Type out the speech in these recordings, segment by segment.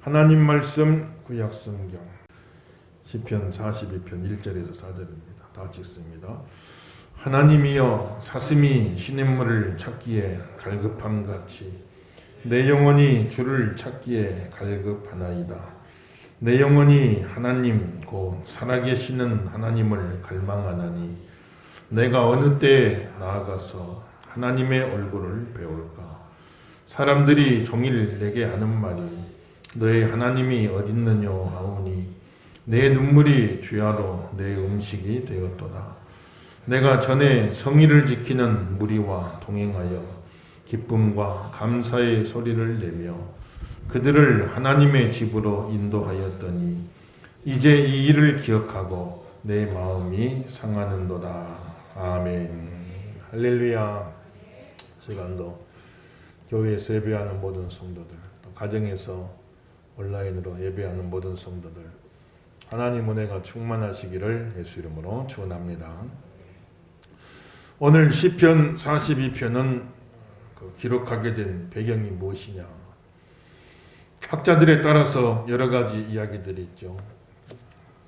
하나님 말씀 구약성경 시편 42편 1절에서 4절입니다. 다 같이 읽습니다. 하나님이여 사슴이 시냇물을 찾기에 갈급함같이 내 영혼이 주를 찾기에 갈급하나이다. 내 영혼이 하나님 곧 살아계시는 하나님을 갈망하나니 내가 어느 때에 나아가서 하나님의 얼굴을 배울까. 사람들이 종일 내게 하는 말이 너의 하나님이 어딨느냐 하오니 내 눈물이 주야로 내 음식이 되었도다. 내가 전에 성의를 지키는 무리와 동행하여 기쁨과 감사의 소리를 내며 그들을 하나님의 집으로 인도하였더니 이제 이 일을 기억하고 내 마음이 상하는도다. 아멘. 할렐루야. 시간도 교회에서 예배하는 모든 성도들, 또 가정에서 온라인으로 예배하는 모든 성도들, 하나님 은혜가 충만하시기를 예수 이름으로 축원합니다. 오늘 시편 42편은 기록하게 된 배경이 무엇이냐? 학자들에 따라서 여러 가지 이야기들이 있죠.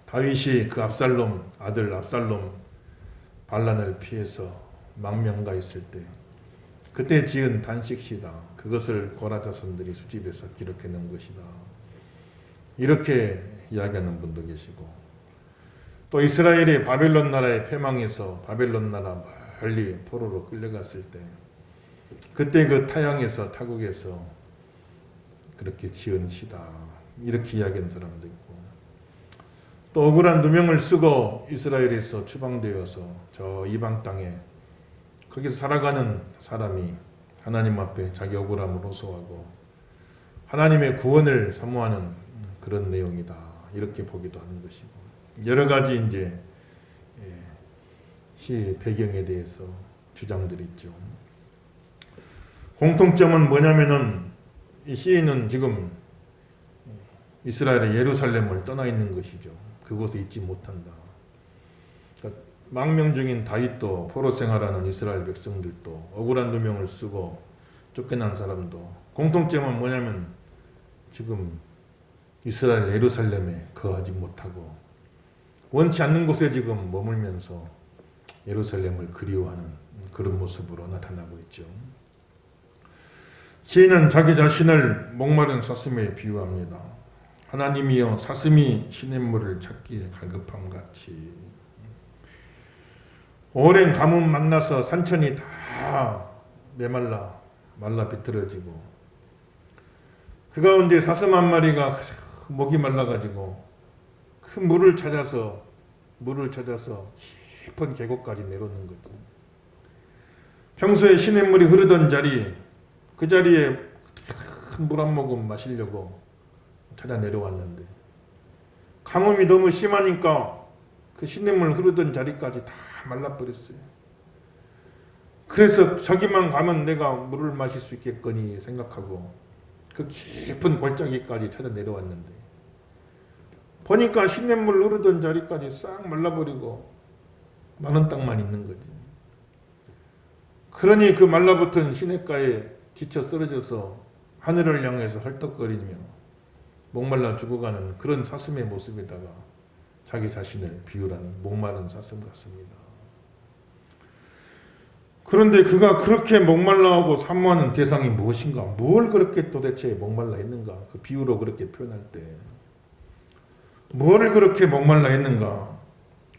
다윗이 그 아들 압살롬 반란을 피해서 망명가 있을 때 그때 지은 단식시다. 그것을 고라 자손들이 수집해서 기록해 놓은 것이다. 이렇게 이야기하는 분도 계시고, 또 이스라엘이 바벨론 나라에 패망해서 바벨론 나라 멀리 포로로 끌려갔을 때 그때 그 타국에서 그렇게 지은 시다. 이렇게 이야기하는 사람도 있고, 또 억울한 누명을 쓰고 이스라엘에서 추방되어서 저 이방 땅에 거기서 살아가는 사람이 하나님 앞에 자기 억울함을 호소하고 하나님의 구원을 사모하는 그런 내용이다. 이렇게 보기도 하는 것이고, 여러 가지 이제 시 배경에 대해서 주장들이 있죠. 공통점은 뭐냐면은 이 시인은 지금 이스라엘의 예루살렘을 떠나 있는 것이죠. 그곳에 있지 못한다. 그러니까 망명 중인 다윗도 포로 생활하는 이스라엘 백성들도 억울한 누명을 쓰고 쫓겨난 사람도 공통점은 뭐냐면 지금 이스라엘 예루살렘에 거하지 못하고 원치 않는 곳에 지금 머물면서 예루살렘을 그리워하는 그런 모습으로 나타나고 있죠. 시인은 자기 자신을 목마른 사슴에 비유합니다. 하나님이여 사슴이 시냇물을 찾기에 갈급함같이. 오랜 가뭄 만나서 산천이 다 말라 비틀어지고 그 가운데 사슴 한 마리가 목이 말라가지고 큰 물을 찾아서 깊은 계곡까지 내려오는 거죠. 평소에 시냇물이 흐르던 자리, 그 자리에 큰 물 한 모금 마시려고 찾아 내려왔는데 가뭄이 너무 심하니까 그 시냇물 흐르던 자리까지 다 말라버렸어요. 그래서 저기만 가면 내가 물을 마실 수 있겠거니 생각하고 그 깊은 골짜기까지 찾아 내려왔는데 보니까 시냇물 흐르던 자리까지 싹 말라버리고 마른 땅만 있는 거지. 그러니 그 말라붙은 시냇가에 지쳐 쓰러져서 하늘을 향해서 헐떡거리며 목말라 죽어가는 그런 사슴의 모습에다가 자기 자신을 비유하는 목마른 사슴 같습니다. 그런데 그가 그렇게 목말라하고 사모하는 대상이 무엇인가? 뭘 그렇게 도대체 목말라 했는가? 그 비유로 그렇게 표현할 때 뭐를 그렇게 목말라 했는가?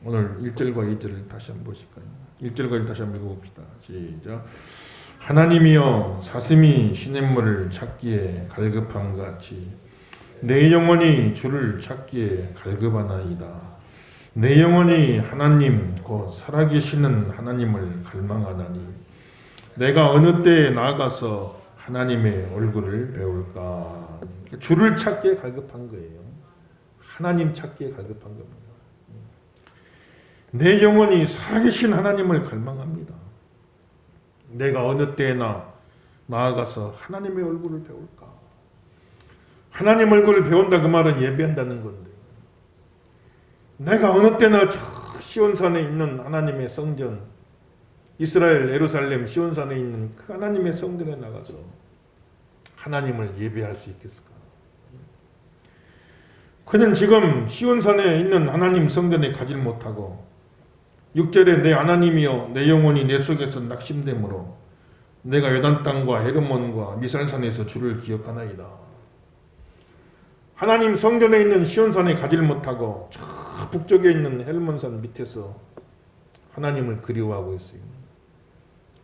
오늘 1절과 2절을 다시 한번 보실까요? 1절과 2절 다시 한번 읽어봅시다. 시작. 하나님이여 사슴이 시냇물을 찾기에 갈급함같이 내 영혼이 주를 찾기에 갈급하나이다. 내 영혼이 하나님 곧 살아계시는 하나님을 갈망하나니 내가 어느 때에 나아가서 하나님의 얼굴을 배울까. 주를 찾기에 갈급한 거예요. 하나님 찾기에 갈급한 겁니다. 내 영혼이 살아계신 하나님을 갈망합니다. 내가 어느 때나 나아가서 하나님의 얼굴을 배울까. 하나님 얼굴을 배운다 그 말은 예배한다는 건데 내가 어느 때나 저 시온산에 있는 하나님의 성전 이스라엘 예루살렘 시온산에 있는 그 하나님의 성전에 나가서 하나님을 예배할 수 있겠을까. 그는 지금 시온산에 있는 하나님 성전에 가질 못하고 6절에 내 하나님이여 내 영혼이 내 속에서 낙심되므로 내가 요단 땅과 헤르몬과 미살산에서 주를 기억하나이다. 하나님 성전에 있는 시온산에 가질 못하고 저 북쪽에 있는 헬몬산 밑에서 하나님을 그리워하고 있어요.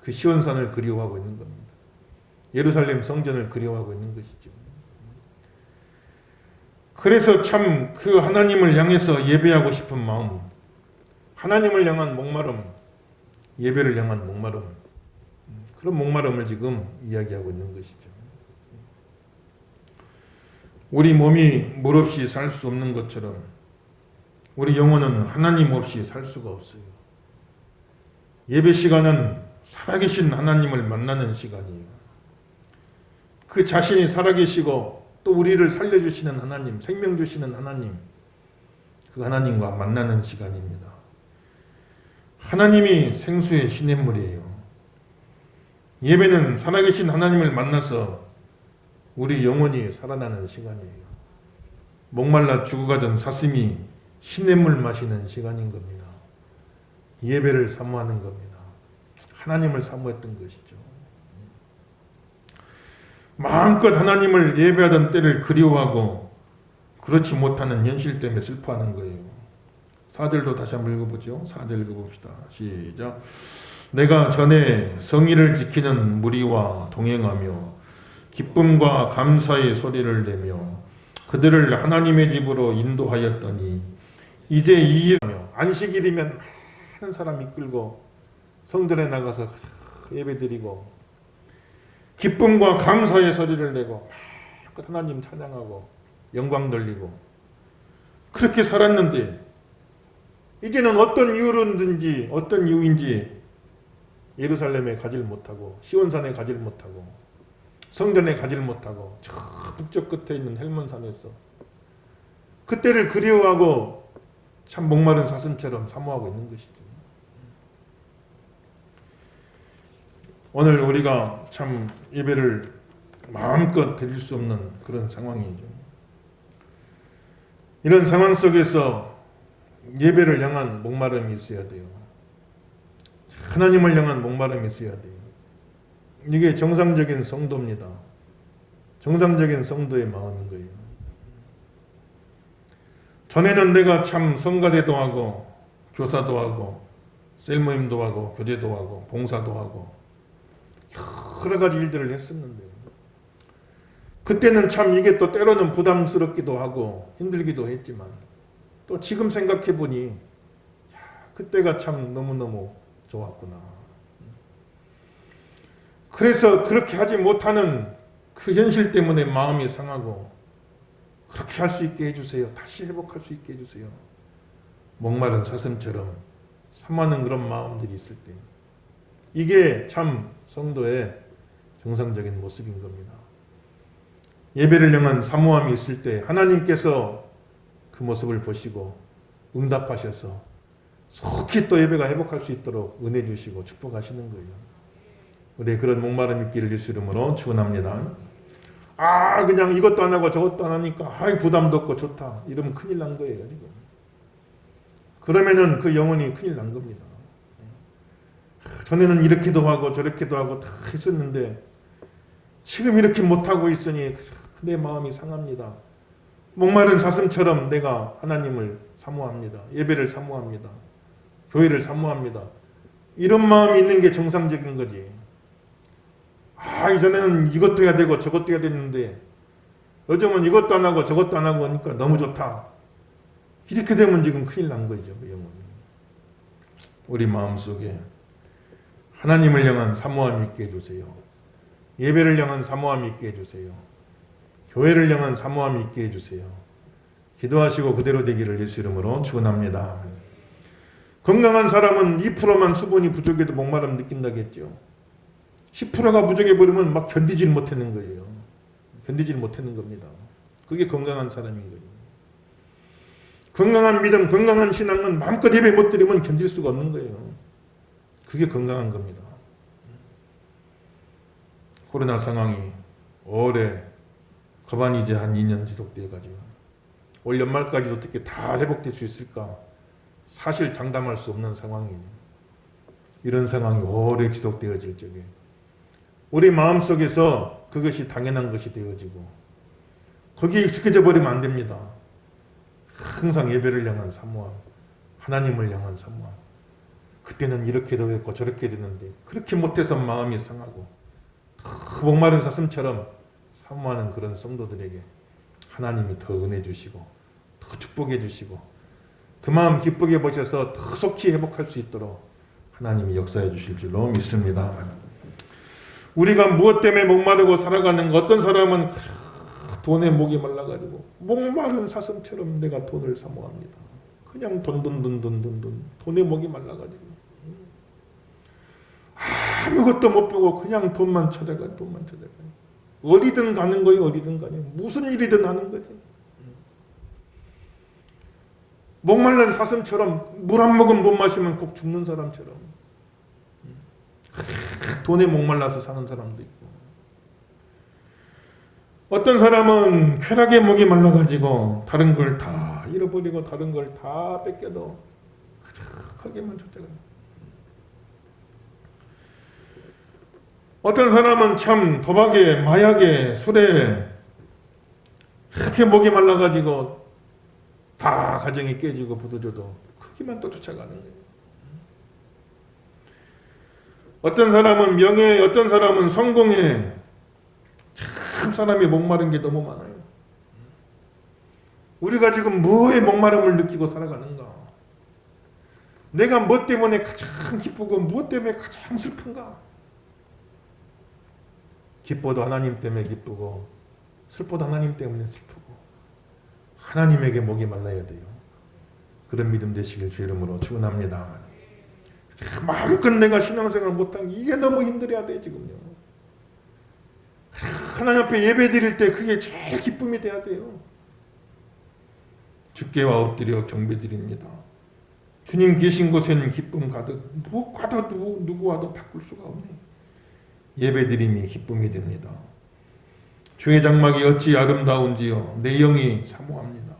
그 시온산을 그리워하고 있는 겁니다. 예루살렘 성전을 그리워하고 있는 것이죠. 그래서 참 그 하나님을 향해서 예배하고 싶은 마음, 하나님을 향한 목마름, 예배를 향한 목마름, 그런 목마름을 지금 이야기하고 있는 것이죠. 우리 몸이 물 없이 살 수 없는 것처럼 우리 영혼은 하나님 없이 살 수가 없어요. 예배 시간은 살아계신 하나님을 만나는 시간이에요. 그 자신이 살아계시고 또 우리를 살려주시는 하나님, 생명 주시는 하나님, 그 하나님과 만나는 시간입니다. 하나님이 생수의 시냇물이에요. 예배는 살아계신 하나님을 만나서 우리 영혼이 살아나는 시간이에요. 목말라 죽어가던 사슴이 시냇물 마시는 시간인 겁니다. 예배를 사모하는 겁니다. 하나님을 사모했던 것이죠. 마음껏 하나님을 예배하던 때를 그리워하고 그렇지 못하는 현실 때문에 슬퍼하는 거예요. 4절도 다시 한번 읽어보죠. 4절 읽어봅시다. 시작. 내가 전에 성의를 지키는 무리와 동행하며 기쁨과 감사의 소리를 내며 그들을 하나님의 집으로 인도하였더니 이제 이 안식일이면 많은 사람 이끌고 성전에 나가서 예배드리고 기쁨과 감사의 소리를 내고 하나님 찬양하고 영광 돌리고 그렇게 살았는데 이제는 어떤 이유로든지 어떤 이유인지 예루살렘에 가질 못하고 시온산에 가질 못하고 성전에 가질 못하고 저 북쪽 끝에 있는 헬몬산에서 그때를 그리워하고 참 목마른 사슴처럼 사모하고 있는 것이죠. 오늘 우리가 참 예배를 마음껏 드릴 수 없는 그런 상황이죠. 이런 상황 속에서 예배를 향한 목마름이 있어야 돼요. 하나님을 향한 목마름이 있어야 돼요. 이게 정상적인 성도입니다. 정상적인 성도의 마음인 거예요. 전에는 내가 참 성가대도 하고 교사도 하고 셀모임도 하고 교제도 하고 봉사도 하고 여러 가지 일들을 했었는데 그때는 참 이게 또 때로는 부담스럽기도 하고 힘들기도 했지만 또 지금 생각해 보니 그때가 참 너무너무 좋았구나. 그래서 그렇게 하지 못하는 그 현실 때문에 마음이 상하고 그렇게 할 수 있게 해주세요. 다시 회복할 수 있게 해주세요. 목마른 사슴처럼 사모하는 그런 마음들이 있을 때 이게 참 성도의 정상적인 모습인 겁니다. 예배를 향한 사모함이 있을 때 하나님께서 그 모습을 보시고 응답하셔서 속히 또 예배가 회복할 수 있도록 은혜 주시고 축복하시는 거예요. 우리 그런 목마름 있기를 예수 이름으로 축원합니다. 그냥 이것도 안 하고 저것도 안 하니까 부담도 없고 좋다 이러면 큰일 난 거예요. 지금. 그러면은 그 영혼이 큰일 난 겁니다. 전에는 이렇게도 하고 저렇게도 하고 다 했었는데 지금 이렇게 못하고 있으니 내 마음이 상합니다. 목마른 사슴처럼 내가 하나님을 사모합니다. 예배를 사모합니다. 교회를 사모합니다. 이런 마음이 있는 게 정상적인 거지. 이전에는 이것도 해야 되고 저것도 해야 됐는데 요즘은 이것도 안 하고 저것도 안 하고 하니까 너무 좋다. 이렇게 되면 지금 큰일 난 거죠. 그 영혼이. 우리 마음속에 하나님을 향한 사모함이 있게 해주세요. 예배를 향한 사모함이 있게 해주세요. 교회를 향한 사모함이 있게 해주세요. 기도하시고 그대로 되기를 예수 이름으로 축원합니다. 건강한 사람은 2%만 수분이 부족해도 목마름 느낀다겠죠. 10%가 부족해버리면 막 견디질 못하는 거예요. 견디질 못하는 겁니다. 그게 건강한 사람인 거예요. 건강한 믿음, 건강한 신앙은 마음껏 예배 못 드리면 견딜 수가 없는 거예요. 그게 건강한 겁니다. 코로나 상황이 오래 가만히 이제 한 2년 지속되어가지고 올 연말까지도 어떻게 다 회복될 수 있을까? 사실 장담할 수 없는 상황이에요. 이런 상황이 오래 지속되어질 적에 우리 마음속에서 그것이 당연한 것이 되어지고 거기에 익숙해져 버리면 안 됩니다. 항상 예배를 향한 사모함, 하나님을 향한 사모함. 그때는 이렇게도 했고 저렇게 됐는데 그렇게 못해서 마음이 상하고 더 목마른 사슴처럼 사모하는 그런 성도들에게 하나님이 더 은혜 주시고 더 축복해 주시고 그 마음 기쁘게 보셔서 더 속히 회복할 수 있도록 하나님이 역사해 주실 줄로 믿습니다. 우리가 무엇 때문에 목마르고 살아가는 가 어떤 사람은 돈에 목이 말라가지고 목마른 사슴처럼 내가 돈을 사모합니다. 그냥 돈 돈에 목이 말라가지고 아무것도 못 보고 그냥 돈만 찾아가. 어디든 가는 거예요. 어디든 가요. 무슨 일이든 하는 거지. 목말른 사슴처럼 물 한 모금 못 마시면 꼭 죽는 사람처럼 돈에 목말라서 사는 사람도 있고 어떤 사람은 쾌락에 목이 말라가지고 다른 걸 다 잃어버리고 다른 걸 다 뺏겨도 가득하게만 쫓아가요. 어떤 사람은 참 도박에 마약에 술에 그렇게 목이 말라가지고 다 가정이 깨지고 부서져도 거기만 또 쫓아가는 거예요. 어떤 사람은 명예에 어떤 사람은 성공에 참 사람이 목마른 게 너무 많아요. 우리가 지금 뭐에 목마름을 느끼고 살아가는가? 내가 뭐 때문에 가장 기쁘고 무엇 때문에 가장 슬픈가? 기뻐도 하나님 때문에 기쁘고 슬퍼도 하나님 때문에 슬프고 하나님에게 목이 말라야 돼요. 그런 믿음 되시길 주 이름으로 축원합니다. 마음껏 내가 신앙생활 못한 게 이게 너무 힘들어야 돼 지금요. 하나님 앞에 예배 드릴 때 그게 제일 기쁨이 돼야 돼요. 주께와 엎드려 경배 드립니다. 주님 계신 곳에는 기쁨 가득 무엇과도 누구와도 바꿀 수가 없네. 예배 드림이 기쁨이 됩니다. 주의 장막이 어찌 아름다운지요. 내 영이 사모합니다.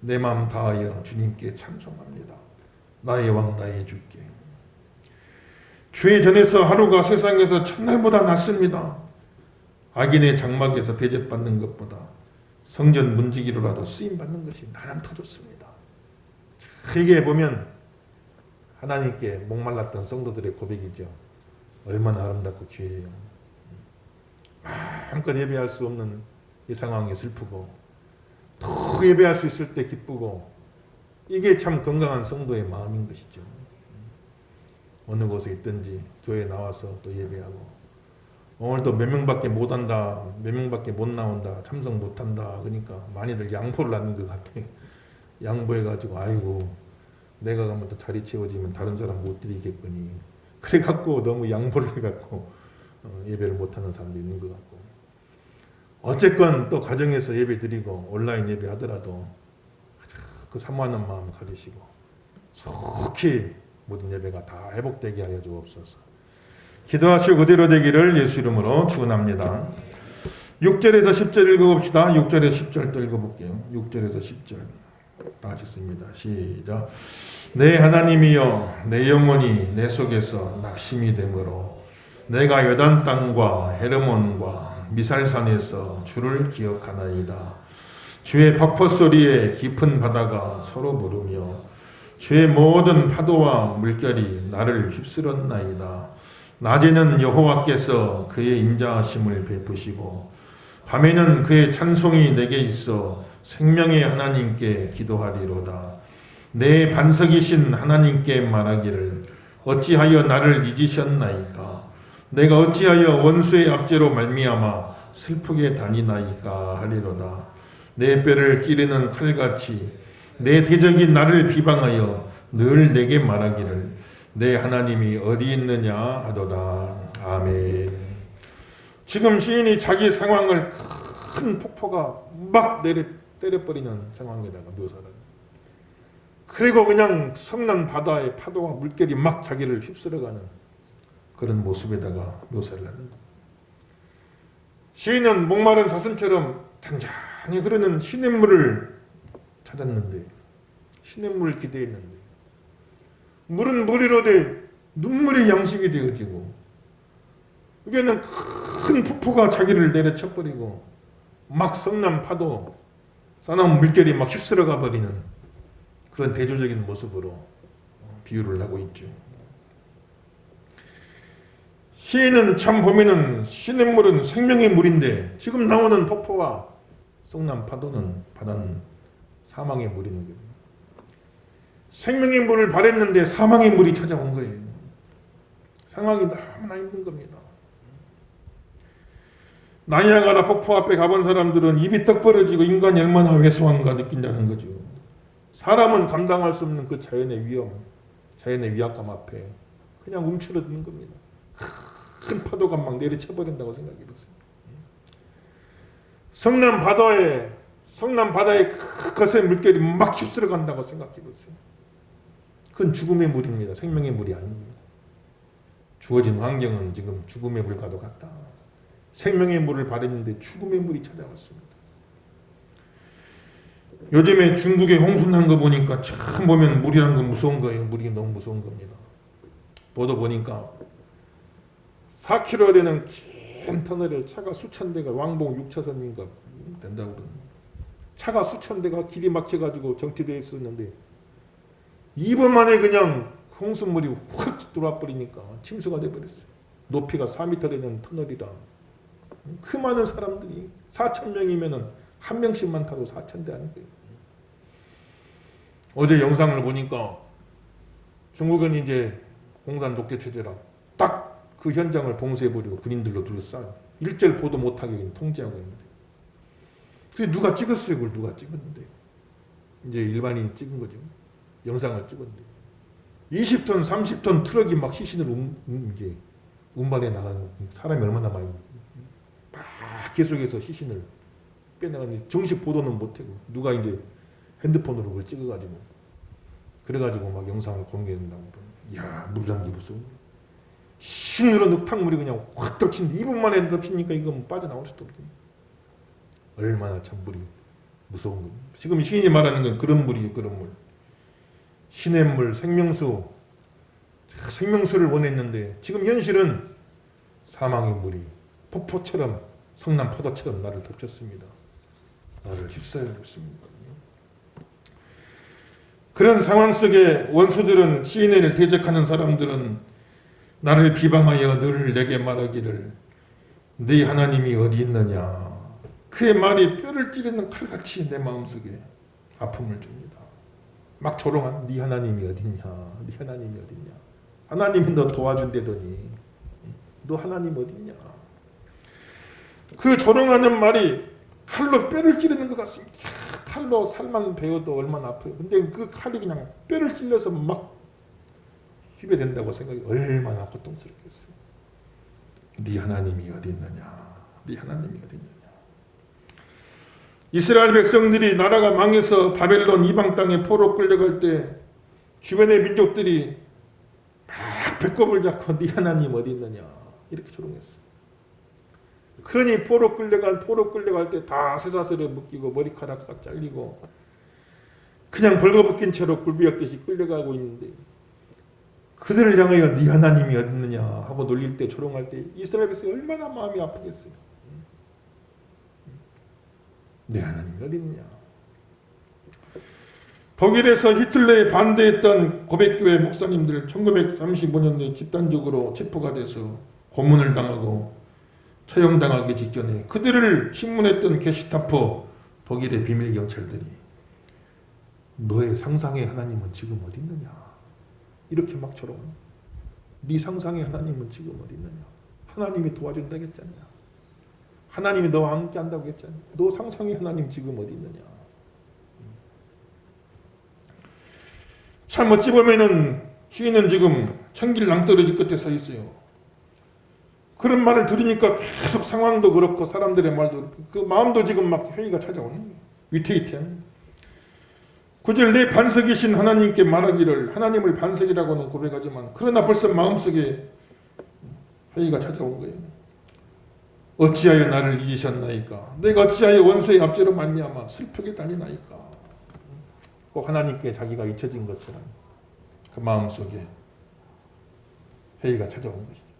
내 마음 다하여 주님께 찬송합니다. 나의 왕 나의 주께. 주의 전에서 하루가 세상에서 첫날보다 낫습니다. 악인의 장막에서 대접받는 것보다 성전 문지기로라도 쓰임받는 것이 나는 더 좋습니다. 이게 보면 하나님께 목말랐던 성도들의 고백이죠. 얼마나 아름답고 귀해요. 마음껏 예배할 수 없는 이 상황이 슬프고 더 예배할 수 있을 때 기쁘고 이게 참 건강한 성도의 마음인 것이죠. 어느 곳에 있든지 교회에 나와서 또 예배하고 오늘도 몇 명밖에 못 한다, 몇 명밖에 못 나온다, 참석 못 한다. 그러니까 많이들 양보를 하는 것 같아. 양보해가지고 아이고 내가 가면 또 자리 채워지면 다른 사람 못 드리겠거니. 그래갖고 너무 양보를 해갖고 예배를 못하는 사람도 있는 것 같고 어쨌건 또 가정에서 예배 드리고 온라인 예배 하더라도 그 사모하는 마음 가지시고 속히 모든 예배가 다 회복되게 하여 주옵소서. 기도하시고 그대로 되기를 예수 이름으로 축원합니다. 6절에서 10절 읽어봅시다. 6절에서 10절 또 읽어볼게요. 6절에서 10절 다 하셨습니다. 시작. 내 하나님이여 내 영혼이 내 속에서 낙심이 되므로 내가 요단 땅과 헤르몬과 미살산에서 주를 기억하나이다. 주의 벅퍼 소리에 깊은 바다가 서로 부르며 주의 모든 파도와 물결이 나를 휩쓸었나이다. 낮에는 여호와께서 그의 인자하심을 베푸시고 밤에는 그의 찬송이 내게 있어 생명의 하나님께 기도하리로다. 내 반석이신 하나님께 말하기를 어찌하여 나를 잊으셨나이까? 내가 어찌하여 원수의 압제로 말미암아 슬프게 다니나이까 하리로다. 내 뼈를 끼르는 칼같이 내 대적이 나를 비방하여 늘 내게 말하기를 내 하나님이 어디 있느냐 하도다. 아멘. 지금 시인이 자기 상황을 큰 폭포가 막 때려버리는 상황에다가 묘사를. 그리고 그냥 성난 바다의 파도와 물결이 막 자기를 휩쓸어가는 그런 모습에다가 묘사를 하는 겁니다. 시인은 목마른 사슴처럼 잔잔히 흐르는 시냇물을 찾았는데 시냇물을 기대했는데 물은 물이로 돼 눈물이 양식이 되어지고 여기는 큰 폭포가 자기를 내려쳐버리고 막 성난 파도 싸나운 물결이 막 휩쓸어가 버리는 그런 대조적인 모습으로 비유를 하고 있죠. 시인은 참 보면은 시냇물은 생명의 물인데 지금 나오는 폭포와 성난 파도는 바다는 사망의 물이는 거예요. 생명의 물을 바랬는데 사망의 물이 찾아온 거예요. 상황이 너무나 힘든 겁니다. 나이아가라 폭포 앞에 가본 사람들은 입이 떡 벌어지고 인간이 얼마나 왜소한가 느낀다는 거죠. 사람은 감당할 수 없는 그 자연의 위험, 자연의 위압감 앞에 그냥 움츠러드는 겁니다. 큰 파도가 막 내리쳐버린다고 생각해보세요. 성남 바다에 거센 물결이 막 휩쓸어 간다고 생각해보세요. 그건 죽음의 물입니다. 생명의 물이 아닙니다. 주어진 환경은 지금 죽음의 물과도 같다. 생명의 물을 바랬는데 죽음의 물이 찾아왔습니다. 요즘에 중국에 홍수 난 거 보니까 참 보면 물이란 건 무서운 거예요. 물이 너무 무서운 겁니다. 보도 보니까 4km 되는 긴 터널에 차가 수천 대가 왕복 6차선인가 된다고 그러는데 차가 수천 대가 길이 막혀가지고 정체되어 있었는데 2분 만에 그냥 홍수물이 확 들어와 버리니까 침수가 돼버렸어요. 높이가 4m 되는 터널이라 그 많은 사람들이 4,000명이면 한 명씩만 타도 4,000대 아닌 거예요. 어제 영상을 보니까 중국은 이제 공산 독재 체제라 딱 그 현장을 봉쇄해버리고 군인들로 둘러싸요. 일절 보도 못하게 통제하고 있는데 그래서 누가 찍었어요. 그걸 누가 찍었는데 이제 일반인이 찍은 거죠. 영상을 찍었는데 20톤 30톤 트럭이 막 시신을 이제 운반해 나가는 사람이 얼마나 많이 막 계속해서 시신을 빼나가는데 정식 보도는 못하고 누가 이제 핸드폰으로 그걸 찍어가지고 그래가지고 막 영상을 공개한다고. 이야 물장기 무서워. 신으로 늑탕물이 그냥 확 덮치는데 2분 만에 덮치니까 이건 빠져나올 수도 없죠. 얼마나 참 물이 무서운 거예요. 지금 시인이 말하는 건 그런 물이에요. 그런 물. 시냇물, 생명수를 원했는데 지금 현실은 사망의 물이 폭포처럼 성남 파도처럼 나를 덮쳤습니다. 나를 휩싸여고 있습니다. 그런 상황 속에 원수들은 시인을 대적하는 사람들은 나를 비방하여 늘 내게 말하기를 네 하나님이 어디 있느냐. 그의 말이 뼈를 찌르는 칼같이 내 마음속에 아픔을 줍니다. 막 조롱한 네 하나님이 어딨냐. 네 하나님이 어딨냐. 하나님이 너 도와준다더니 너 하나님 어딨냐. 그 조롱하는 말이 칼로 뼈를 찌르는 것 같습니다. 칼로 살만 베어도 얼마나 아파요. 근데 그 칼이 그냥 뼈를 찔러서 막 휘배된다고 생각이 얼마나 고통스럽겠어요. 네 하나님이 어디 있느냐. 네 하나님이 어디 있느냐. 이스라엘 백성들이 나라가 망해서 바벨론 이방 땅에 포로 끌려갈 때 주변의 민족들이 막 배꼽을 잡고 네 하나님 어디 있느냐 이렇게 조롱했어요. 그러니 포로 끌려갈 때 다 쇠사슬에 묶이고 머리카락 싹 잘리고 그냥 벌거벗긴 채로 굴비역듯이 끌려가고 있는데 그들을 향하여 네 하나님이 어디 있느냐 하고 놀릴 때 조롱할 때 이스라엘 백성이 얼마나 마음이 아프겠어요. 네 하나님이 어디 있느냐. 독일에서 히틀러에 반대했던 고백교회 목사님들 1935년도에 집단적으로 체포가 돼서 고문을 당하고 처형당하기 직전에 그들을 신문했던 게시타포 독일의 비밀 경찰들이 너의 상상의 하나님은 지금 어디 있느냐 이렇게 막 조롱합니다. 네 상상의 하나님은 지금 어디 있느냐. 하나님이 도와준다고 했잖냐. 하나님이 너와 함께 한다고 했잖냐. 너 상상의 하나님 지금 어디 있느냐. 참 어찌 보면은 시인은 지금 천길 낭떠러지 끝에 서 있어요. 그런 말을 들으니까 계속 상황도 그렇고 사람들의 말도 그렇고 그 마음도 지금 막 회의가 찾아오는 거예요. 위태위태한. 9절 내 반석이신 하나님께 말하기를 하나님을 반석이라고는 고백하지만 그러나 벌써 마음속에 회의가 찾아온 거예요. 어찌하여 나를 잊으셨나이까. 내가 어찌하여 원수의 압제로 말미암아 슬프게 달리나이까. 꼭 하나님께 자기가 잊혀진 것처럼 그 마음속에 회의가 찾아온 것이죠.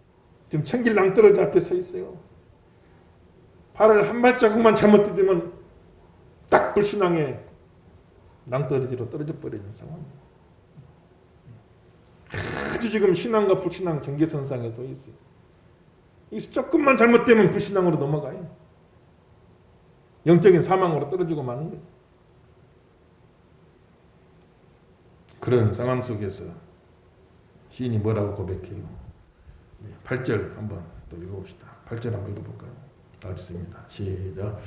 지금 천길 낭떠러지 앞에 서 있어요. 발을 한 발자국만 잘못 디디면 딱 불신앙의 낭떠러지로 떨어져 버리는 상황입니다. 아주 지금 신앙과 불신앙 경계선상에 서 있어요. 이 조금만 잘못되면 불신앙으로 넘어가요. 영적인 사망으로 떨어지고 마는 거예요. 그런 상황 속에서 시인이 뭐라고 고백해요? 8절 한번 또 읽어봅시다. 8절 한번 읽어볼까요? 다 읽습니다. 시작.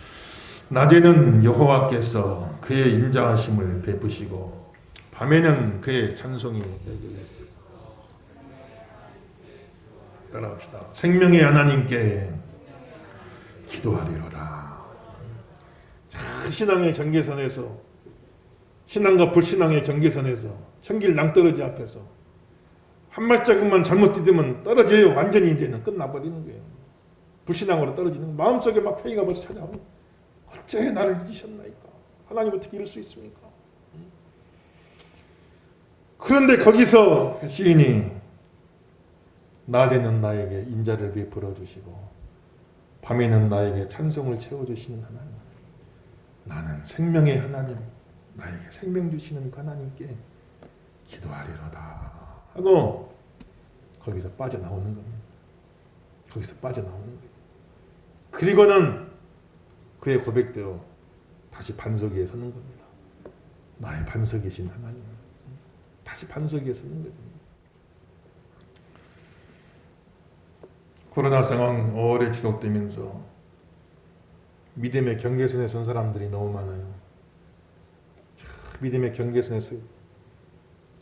낮에는 여호와께서 그의 인자하심을 베푸시고 밤에는 그의 찬송이 내게 있어. 따라합시다. 생명의 하나님께 기도하리로다. 신앙의 경계선에서, 신앙과 불신앙의 경계선에서, 천길 낭떠러지 앞에서 한 발자국만 잘못 디디면 떨어져요. 완전히 이제는 끝나버리는 거예요. 불신앙으로 떨어지는 거예요. 마음속에 막 회의가 벌써 찾아오고, 어째 나를 잊으셨나이까? 하나님 어떻게 이럴 수 있습니까? 그런데 거기서 시인이 낮에는 나에게 인자를 베풀어 주시고 밤에는 나에게 찬송을 채워주시는 하나님, 나는 생명의 하나님, 나에게 생명 주시는 그 하나님께 기도하리로다 하고 거기서 빠져나오는 겁니다. 거기서 빠져나오는 거예요. 그리고는 그의 고백대로 다시 반석 위에 서는 겁니다. 나의 반석이신 하나님, 다시 반석 위에 서는 거죠. 코로나 상황 오래 지속되면서 믿음의 경계선에 선 사람들이 너무 많아요. 믿음의 경계선에 서,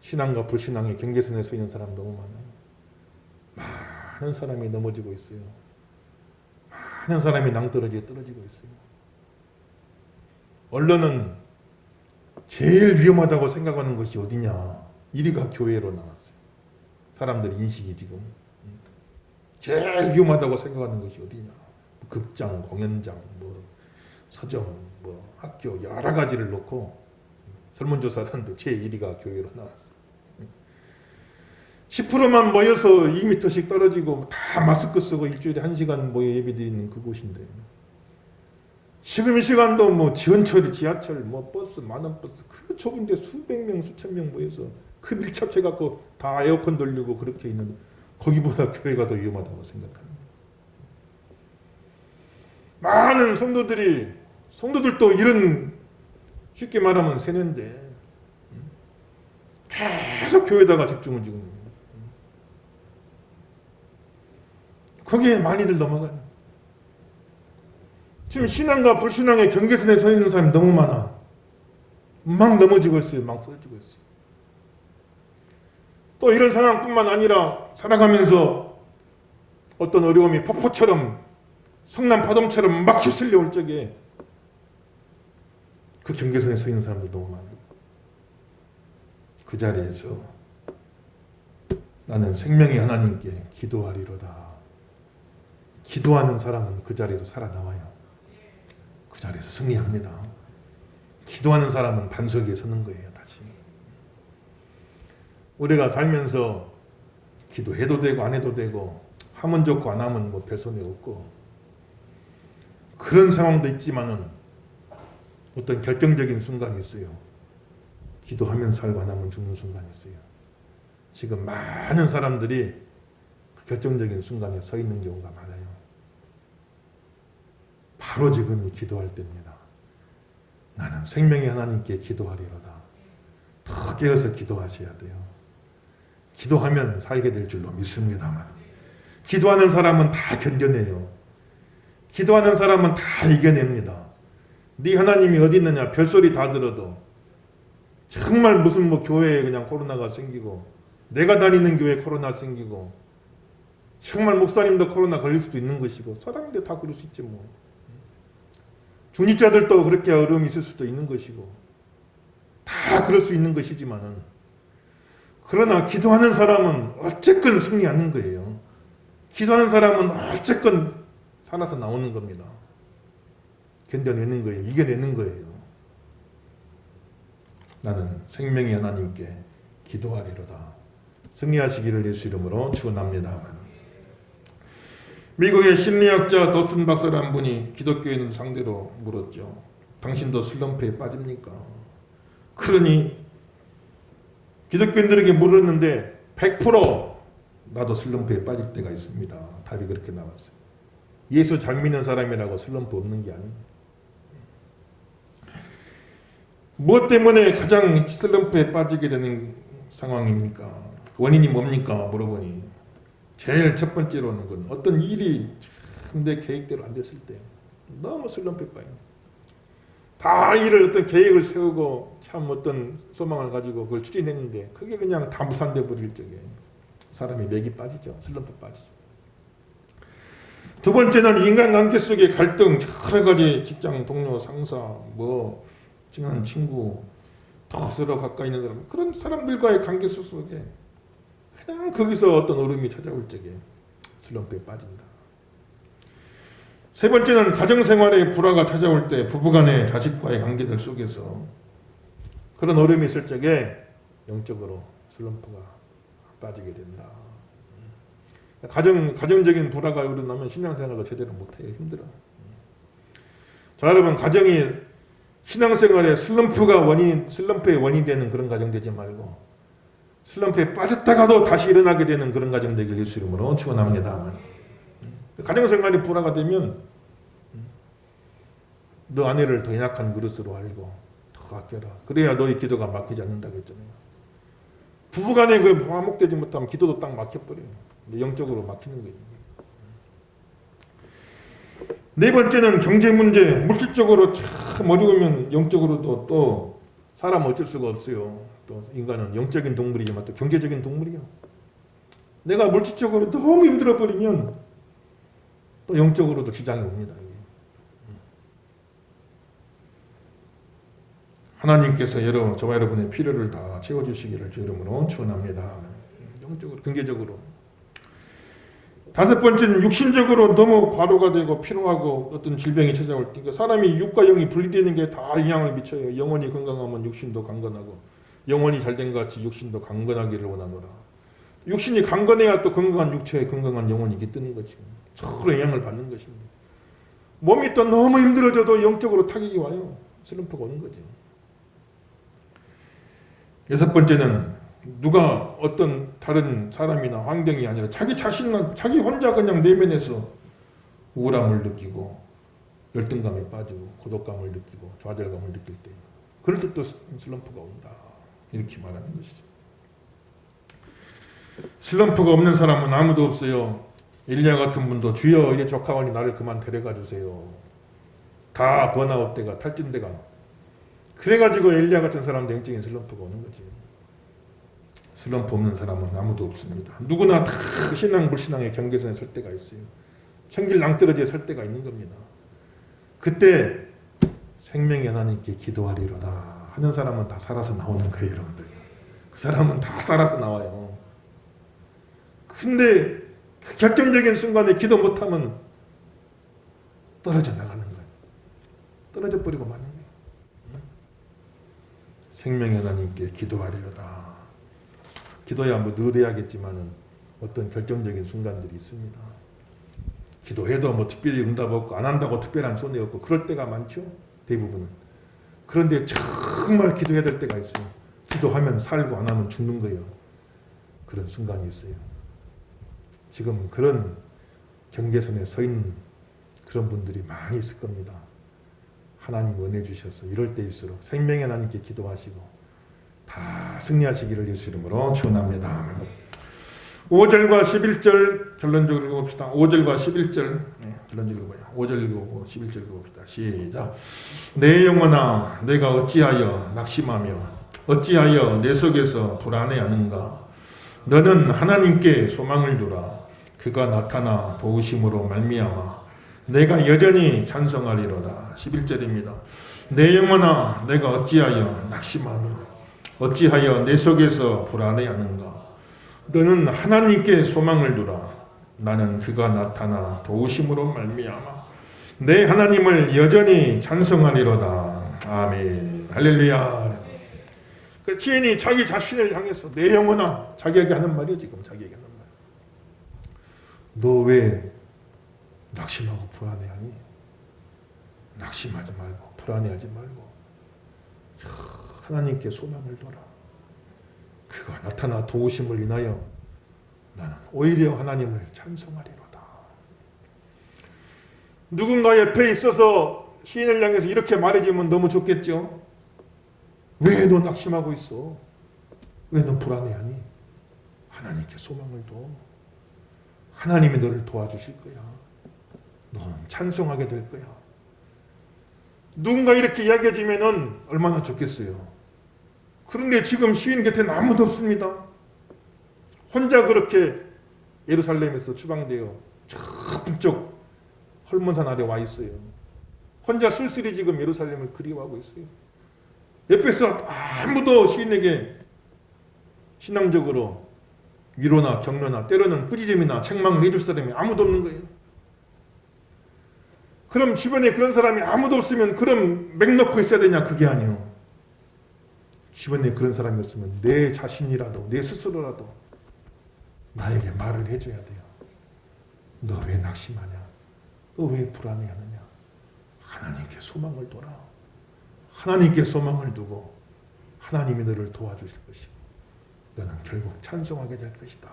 신앙과 불신앙의 경계선에 서 있는 사람 너무 많아요. 많은 사람이 넘어지고 있어요. 많은 사람이 낭떠러지에 떨어지고 있어요. 언론은 제일 위험하다고 생각하는 것이 어디냐? 1위가 교회로 나왔어요. 사람들 인식이 지금 제일 위험하다고 생각하는 것이 어디냐? 극장, 공연장, 뭐 서점, 뭐 학교 여러 가지를 놓고 설문조사를 하는데 제1위가 교회로 나왔어요. 10%만 모여서 2m씩 떨어지고 다 마스크 쓰고 일주일에 1시간 모여 예배드리는 그곳인데 지금 이 시간도 뭐 지원철, 지하철, 뭐 버스, 많은 버스 그 좁은데 수백 명, 수천 명 모여서 그 밀착해갖고 다 에어컨 돌리고 그렇게 있는 거기보다 교회가 더 위험하다고 생각합니다. 많은 성도들도 이런 쉽게 말하면 세뇌인데 계속 교회에다가 집중을 지금 거기에 많이들 넘어가요. 지금 신앙과 불신앙의 경계선에 서 있는 사람이 너무 많아. 막 넘어지고 있어요. 막 쓰러지고 있어요. 또 이런 상황뿐만 아니라 살아가면서 어떤 어려움이 폭포처럼 성남 파동처럼 막 휩쓸려 올 적에 그 경계선에 서 있는 사람들 너무 많아요. 그 자리에서 나는 생명의 하나님께 기도하리로다. 기도하는 사람은 그 자리에서 살아나와요. 그 자리에서 승리합니다. 기도하는 사람은 반석 위에 서는 거예요. 다시 우리가 살면서 기도해도 되고 안 해도 되고 하면 좋고 안 하면 뭐 별 손해 없고 그런 상황도 있지만은 어떤 결정적인 순간이 있어요. 기도하면 살고 안 하면 죽는 순간이 있어요. 지금 많은 사람들이 그 결정적인 순간에 서 있는 경우가 많아요. 바로 지금이 기도할 때입니다. 나는 생명의 하나님께 기도하리로다. 더 깨어서 기도하셔야 돼요. 기도하면 살게 될 줄로 믿습니다만 기도하는 사람은 다 견뎌내요. 기도하는 사람은 다 이겨냅니다. 네 하나님이 어디 있느냐 별소리 다 들어도 정말 무슨 뭐 교회에 그냥 코로나가 생기고 내가 다니는 교회에 코로나 생기고 정말 목사님도 코로나 걸릴 수도 있는 것이고 사람인데 다 그럴 수 있지 뭐. 중직자들도 그렇게 어려움이 있을 수도 있는 것이고 다 그럴 수 있는 것이지만은 그러나 기도하는 사람은 어쨌건 승리하는 거예요. 기도하는 사람은 어쨌건 살아서 나오는 겁니다. 견뎌내는 거예요. 이겨내는 거예요. 나는 생명의 하나님께 기도하리로다. 승리하시기를 예수 이름으로 축원합니다. 미국의 심리학자 도슨 박사라는 분이 기독교인 상대로 물었죠. 당신도 슬럼프에 빠집니까? 그러니 기독교인들에게 물었는데 100% 나도 슬럼프에 빠질 때가 있습니다. 답이 그렇게 나왔어요. 예수 잘 믿는 사람이라고 슬럼프 없는 게 아니에요. 무엇 때문에 가장 슬럼프에 빠지게 되는 상황입니까? 원인이 뭡니까? 물어보니 제일 첫 번째로는 건 어떤 일이 참 내 계획대로 안 됐을 때 너무 슬럼프에 빠져요. 다 일을 어떤 계획을 세우고 참 어떤 소망을 가지고 그걸 추진했는데 그게 그냥 다 무산돼 버릴 적에 사람이 맥이 빠지죠. 슬럼프 빠지죠. 두 번째는 인간관계 속의 갈등, 여러 가지 직장 동료, 상사, 친한 친구, 더 서로 가까이 있는 사람, 그런 사람들과의 관계 속에 그냥 거기서 어떤 어려움이 찾아올 적에 슬럼프에 빠진다. 세 번째는 가정생활의 불화가 찾아올 때 부부간의 자식과의 관계들 속에서 그런 어려움이 있을 적에 영적으로 슬럼프가 빠지게 된다. 가정적인 불화가 일어나면 신앙생활도 제대로 못해요. 힘들어. 자, 여러분, 가정이 신앙생활에 슬럼프의 원인이 되는 그런 가정 되지 말고 슬럼프에 빠졌다가도 다시 일어나게 되는 그런 가정 되길 예수 이름으로 축원합니다. 가정생활이 불화가 되면 너 아내를 더 연약한 그릇으로 알고 더 아껴라. 그래야 너의 기도가 막히지 않는다고 했잖아요. 부부간에 그 화목되지 못하면 기도도 딱 막혀버려요. 영적으로 막히는 거예요. 네 번째는 경제 문제. 물질적으로 참 어려우면 영적으로도 또 사람 어쩔 수가 없어요. 또 인간은 영적인 동물이지만 또 경제적인 동물이요. 내가 물질적으로 너무 힘들어 버리면 또 영적으로도 지장이 옵니다. 하나님께서 저와 여러분의 필요를 다 채워주시기를 주 이름으로 축원합니다. 영적으로, 경제적으로. 다섯 번째는 육신적으로 너무 과로가 되고 피로하고 어떤 질병이 찾아올 때 사람이 육과 영이 분리되는 게 다 영향을 미쳐요. 영혼이 건강하면 육신도 강건하고 영혼이 잘된 것 같이 육신도 강건하기를 원하노라. 육신이 강건해야 또 건강한 육체에 건강한 영혼이 깃드는 거지. 서로 영향을 받는 것입니다. 몸이 또 너무 힘들어져도 영적으로 타격이 와요. 슬럼프가 오는 거죠. 여섯 번째는 누가 어떤 다른 사람이나 환경이 아니라 자기 혼자 그냥 내면에서 우울함을 느끼고 열등감에 빠지고 고독감을 느끼고 좌절감을 느낄 때 그럴 때 또 슬럼프가 온다. 이렇게 말하는 것이죠. 슬럼프가 없는 사람은 아무도 없어요. 엘리야 같은 분도 주여 이제 조카원이 나를 그만 데려가 주세요. 다 번아웃 때가 탈진 때가 그래가지고 엘리야 같은 사람도 영적인 슬럼프가 오는 거지. 슬럼프 없는 사람은 아무도 없습니다. 누구나 다 신앙 불신앙의 경계선에 설 때가 있어요. 천길 낭떠러지에 설 때가 있는 겁니다. 그때 생명의 하나님께 기도하리로다 하는 사람은 다 살아서 나오는 거예요. 여러분들. 그 사람은 다 살아서 나와요. 근데 그 결정적인 순간에 기도 못하면 떨어져 나가는 거예요. 떨어져 버리고 마는 거예요. 생명의 하나님께 기도하리로다. 기도야 늘 해야겠지만은 어떤 결정적인 순간들이 있습니다. 기도해도 특별히 응답 없고 안 한다고 특별한 손해 없고 그럴 때가 많죠. 대부분은. 그런데 정말 기도해야 될 때가 있어요. 기도하면 살고 안 하면 죽는 거예요. 그런 순간이 있어요. 지금 그런 경계선에 서 있는 그런 분들이 많이 있을 겁니다. 하나님 은혜 주셔서 이럴 때일수록 생명의 하나님께 기도하시고 다 승리하시기를 예수 이름으로 축원합니다. 5절과 11절 결론적으로 읽어봅시다. 5절과 11절 결론적으로 읽어봐요. 5절 읽고 11절 읽어봅시다. 시작. 내 영혼아 내가 어찌하여 낙심하며 어찌하여 내 속에서 불안해하는가. 너는 하나님께 소망을 두라. 그가 나타나 도우심으로 말미암아 내가 여전히 찬송하리로다. 11절입니다. 내 영혼아 내가 어찌하여 낙심하며 어찌하여 내 속에서 불안해하는가. 너는 하나님께 소망을 두라. 나는 그가 나타나 도우심으로 말미암아 내 하나님을 여전히 찬송하리로다. 아멘. 할렐루야. 그 시인이 자기 자신을 향해서 내 영혼아, 자기에게 하는 말이에요. 지금 자기에게 하는 말. 너 왜 낙심하고 불안해하니? 낙심하지 말고 불안해하지 말고 하나님께 소망을 둬라. 그가 나타나 도우심을 인하여 나는 오히려 하나님을 찬송하리로다. 누군가 옆에 있어서 시인을 향해서 이렇게 말해주면 너무 좋겠죠. 왜 너 낙심하고 있어? 왜 너 불안해하니? 하나님께 소망을 둬. 하나님이 너를 도와주실 거야. 너는 찬송하게 될 거야. 누군가 이렇게 이야기해주면 얼마나 좋겠어요. 그런데 지금 시인 곁에는 아무도 없습니다. 혼자 그렇게 예루살렘에서 추방되어 저 북쪽 헐몬산 아래 와 있어요. 혼자 쓸쓸히 지금 예루살렘을 그리워하고 있어요. 옆에서 아무도 시인에게 신앙적으로 위로나 격려나 때로는 꾸짖음이나 책망을 해줄 사람이 아무도 없는 거예요. 그럼 주변에 그런 사람이 아무도 없으면 그럼 맥 놓고 있어야 되냐? 그게 아니에요. 주변에 그런 사람이 없으면 내 자신이라도 내 스스로라도 나에게 말을 해줘야 돼요. 너 왜 낙심하냐? 너 왜 불안해하느냐? 하나님께 소망을 둬라. 하나님께 소망을 두고 하나님이 너를 도와주실 것이고 너는 결국 찬송하게 될 것이다.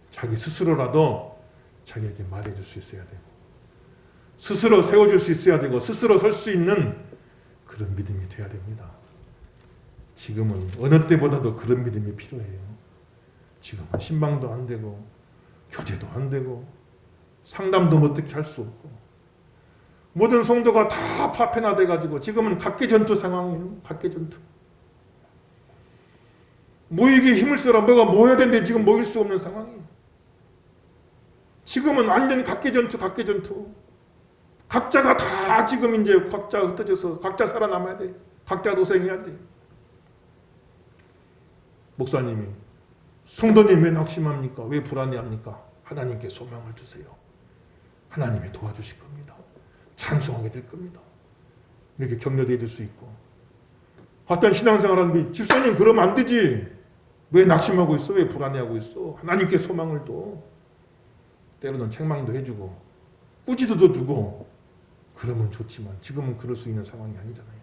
자기 스스로라도 자기에게 말해줄 수 있어야 되고 스스로 세워줄 수 있어야 되고 스스로 설 수 있는 그런 믿음이 되어야 됩니다. 지금은 어느 때보다도 그런 믿음이 필요해요. 지금은 신방도 안 되고 교제도 안 되고 상담도 어떻게 할 수 없고 모든 성도가 다 파편화돼가지고 지금은 각계전투 상황이에요. 각계전투. 모이기 힘을 써라. 뭐가 모여야 되는데 지금 모일 수 없는 상황이에요. 지금은 완전 각계전투. 각자가 다 지금 이제 각자 흩어져서 각자 살아남아야 돼. 각자 도생해야 돼. 목사님이 성도님 왜 낙심합니까? 왜 불안해합니까? 하나님께 소망을 주세요. 하나님이 도와주실 겁니다. 찬송하게 될 겁니다. 이렇게 격려해 줄 수 있고 어떤 신앙생활하는 집사님 그러면 안 되지. 왜 낙심하고 있어? 왜 불안해하고 있어? 하나님께 소망을 둬. 때로는 책망도 해주고 꾸짖어도 두고 그러면 좋지만 지금은 그럴 수 있는 상황이 아니잖아요.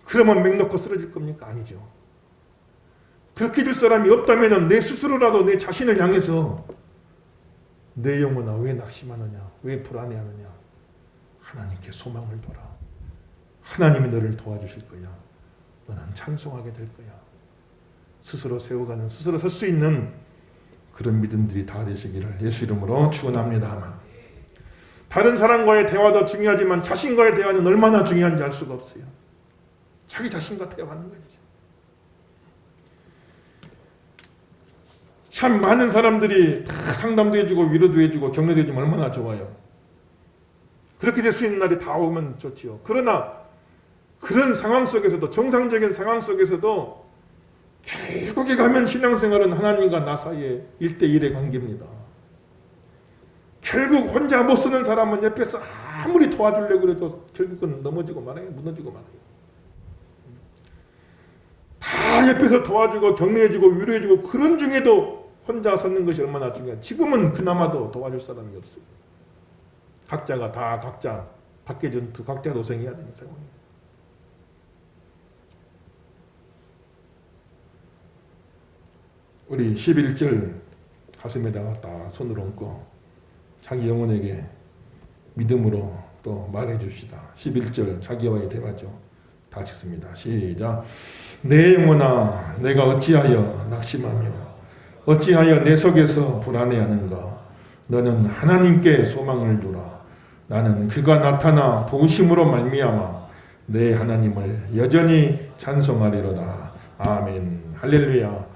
그러면 맥 놓고 쓰러질 겁니까? 아니죠. 그렇게 해줄 사람이 없다면 내 스스로라도 내 자신을 향해서 내 영혼아 왜 낙심하느냐? 왜 불안해하느냐? 하나님께 소망을 둬라. 하나님이 너를 도와주실 거야. 너는 찬송하게 될 거야. 스스로 세워가는 스스로 설 수 있는 그런 믿음들이 다 되시기를 예수 이름으로 축원합니다. 다른 사람과의 대화도 중요하지만 자신과의 대화는 얼마나 중요한지 알 수가 없어요. 자기 자신과 대화하는 거지. 참 많은 사람들이 다 상담도 해주고 위로도 해주고 격려도 해주면 얼마나 좋아요. 그렇게 될 수 있는 날이 다 오면 좋지요. 그러나 그런 상황 속에서도 정상적인 상황 속에서도 결국에 가면 신앙생활은 하나님과 나 사이의 1대1의 관계입니다. 결국 혼자 못 쓰는 사람은 옆에서 아무리 도와주려고 해도 결국은 넘어지고 말아요. 무너지고 말아요. 다 옆에서 도와주고 격려해주고 위로해주고 그런 중에도 혼자 섰는 것이 얼마나 중요해. 지금은 그나마도 도와줄 사람이 없어요. 각자가 다 각자 각계전투 각자 도생해야 되는 상황이에요. 우리 11절 가슴에다가 딱 손을 얹고 자기 영혼에게 믿음으로 또 말해 줍시다. 11절 자기와의 대화죠. 다 읽습니다. 시작. 내 영혼아 내가 어찌하여 낙심하며 어찌하여 내 속에서 불안해하는가. 너는 하나님께 소망을 두라. 나는 그가 나타나 도우심으로 말미암아 내 하나님을 여전히 찬송하리로다. 아멘. 할렐루야.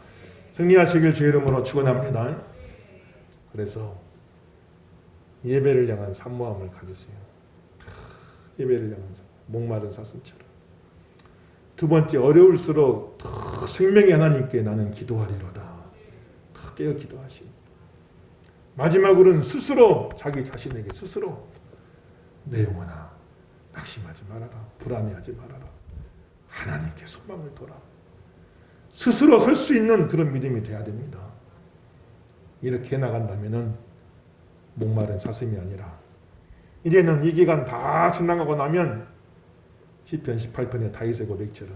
승리하시길 주의 이름으로 축원합니다. 그래서 예배를 향한 사모함을 가지세요. 예배를 향한 목마른 사슴처럼. 두 번째, 어려울수록 더 생명의 하나님께 나는 기도하리로다. 더 깨어 기도하시고. 마지막으로는 스스로 자기 자신에게 스스로 내 영혼아 낙심하지 말아라. 불안해하지 말아라. 하나님께 소망을 둬라. 스스로 설 수 있는 그런 믿음이 돼야 됩니다. 이렇게 해나간다면 목마른 사슴이 아니라 이제는 이 기간 다 지나가고 나면 시편 18편의 다윗의 고백처럼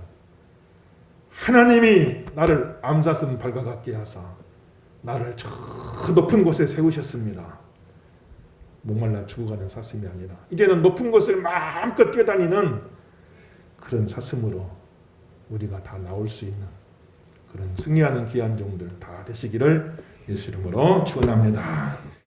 하나님이 나를 암사슴 발과 같게 하사 나를 저 높은 곳에 세우셨습니다. 목말라 죽어가는 사슴이 아니라 이제는 높은 곳을 마음껏 뛰어다니는 그런 사슴으로 우리가 다 나올 수 있는 그런 승리하는 귀한 종들 다 되시기를 예수 이름으로 축원합니다.